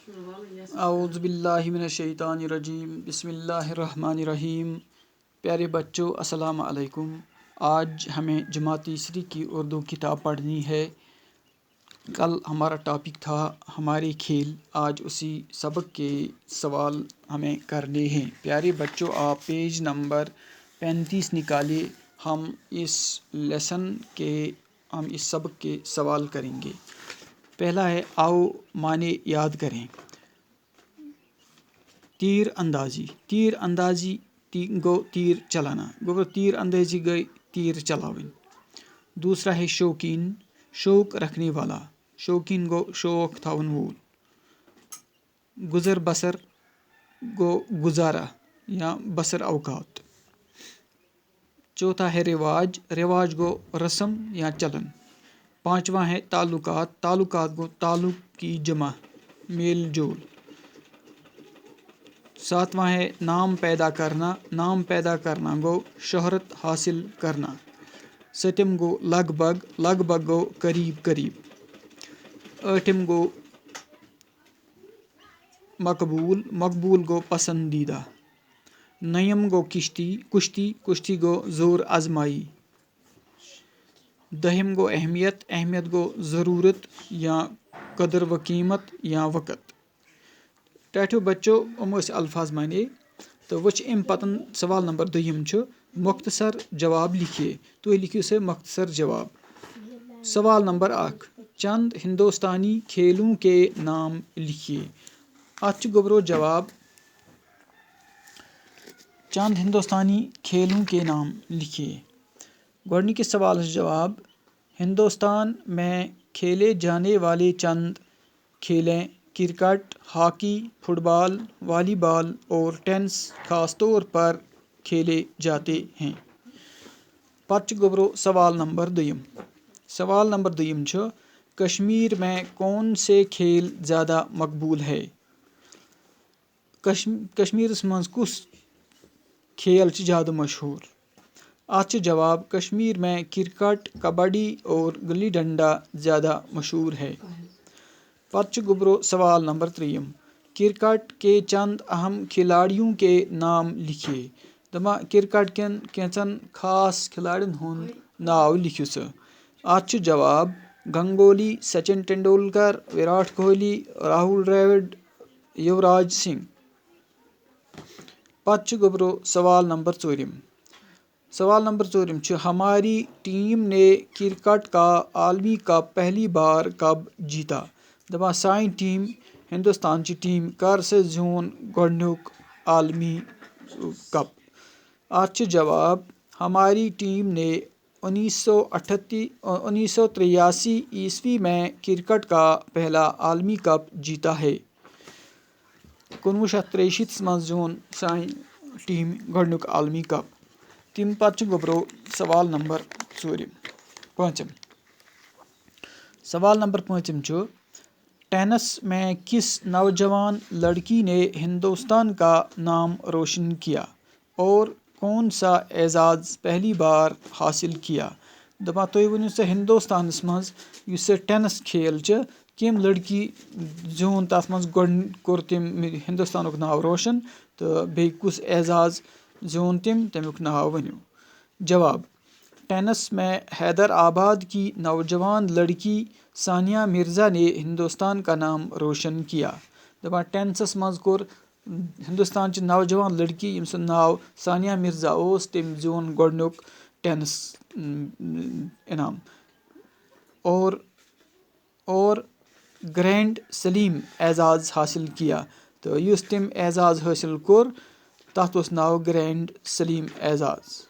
औज़ु बिल्लाहि मिनश्शैतानिर्रजीम बिस्मिल्लाहिर्रहमानिर्रहीम। प्यारे बच्चों, अस्सलाम अलैकुम। आज हमें जमात तीसरी की उर्दू किताब पढ़नी है। कल हमारा टॉपिक था हमारे खेल। आज उसी सबक के सवाल हमें करने हैं। प्यारे बच्चों, आप पेज नंबर 35 निकालिए। हम इस सबक के सवाल करेंगे। पहला है, आओ माने याद करें। तीर अंदाजी गो तीर चलाना, गो तीर अंदाजी गई तीर चलावन। दूसरा है शौकीन, शौक रखने वाला, शौकीन गो शौक थावन वोल। गुजर बसर गो गुजारा या बसर अवकात। चौथा है रिवाज, रिवाज गो रस्म या चलन। पांचवा है ताल्लुकात, ताल्लुकात गो ताल्लुक की जमा, मेल जोल। सातवां है नाम पैदा करना, नाम पैदा करना गो शोहरत हासिल करना। सतम गो लगभग, लगभग गो करीब करीब। आठम गो मकबूल, मकबूल गो पसंदीदा। नयम गो किश्ती, कुश्ती, कुश्ती गो जोर आजमाई। दहम गो अहमियत, अहमियत गो ज़रूरत या कदर व कीमत या वक़्त। टाठो बच्चों, अल्फाज माने तो वह अम पतन सवाल नंबर 2 मुख्तसर जवाब लिखिए। तो लिखियो से मुख्तसर जवाब। सवाल नंबर 1, चंद हिंदुस्तानी खेलों के नाम लिखिए। अच गोबरो जवाब, चंद हिंदुस्तानी खेलों के नाम लिखिए। गोडनी के सवाल जवाब, हिंदुस्तान में खेले जाने वाले चंद खेलें क्रिकेट, हॉकी, फुटबॉल, वॉलीबॉल और टेनिस खास तौर पर खेले जाते हैं। पच गोबरो सवाल नंबर 2। सवाल नंबर 2 कश्मीर में कौन से खेल ज़्यादा मकबूल है। कश्मीर मज कुस खेल ज़्यादा मशहूर। आज जवाब, कश्मीर में क्रिकेट, कबड्डी और गिल्ली डंडा ज़्यादा मशहूर है। पच गोबरो सवाल नंबर 3, क्रिकेट के चंद अहम खिलाड़ियों के नाम लिखिए। दमा क्रिकेट केन कैंचन खास खिलाड़ियों हुंद नाव लिखियो स। आज जवाब, गंगोली, सचिन तेंदुलकर, विराट कोहली, राहुल द्रविड़, युवराज सिंह। पच गोबरो सवाल नंबर 4। सवाल नंबर 4 हमारी टीम ने क्रिकेट का आलमी कप पहली बार कब जीता। दपा साइन टीम, हिंदुस्तान की टीम कर से जोन गोडनुक आलमी कप। आज जवाब, हमारी टीम ने 1983 ईस्वी में क्रिकेट का पहला आलमी कप जीता है। 1963 मज जोन साइन टीम गोडनुक आलमी कप। तिम पच गोबरो सवाल नंबर 5। सवाल नंबर 5 टेनिस में किस नौजवान लड़की ने हिंदुस्तान का नाम रोशन किया और कौन सा एजाज़ पहली बार हासिल किया। दपा तुम वनो से हिंदुस्तान मज टेनिस खेल कम लड़की जोन तथ मज कोर तम हिंदुस्तान नाव रोशन तो बे कुस एजाज़ जोन तमुक नाव वनो। जवाब, टेनिस में हैदराबाद की नौजवान लड़की सानिया मिर्ज़ा ने हिंदुस्तान का नाम रोशन किया। दपा टेनिसस मज कोर हिंदुस्तान की नौजवान लड़की यम सुंद नाव सानिया मिर्ज़ा ओस, तम जोन गोडनुक टेनिस इनाम। और ग्रैंड सलीम एजाज़ हासिल किया। तो युस तम एजाज़ हासिल कोर तथ नाव ग्रैंड सलीम एजाज़।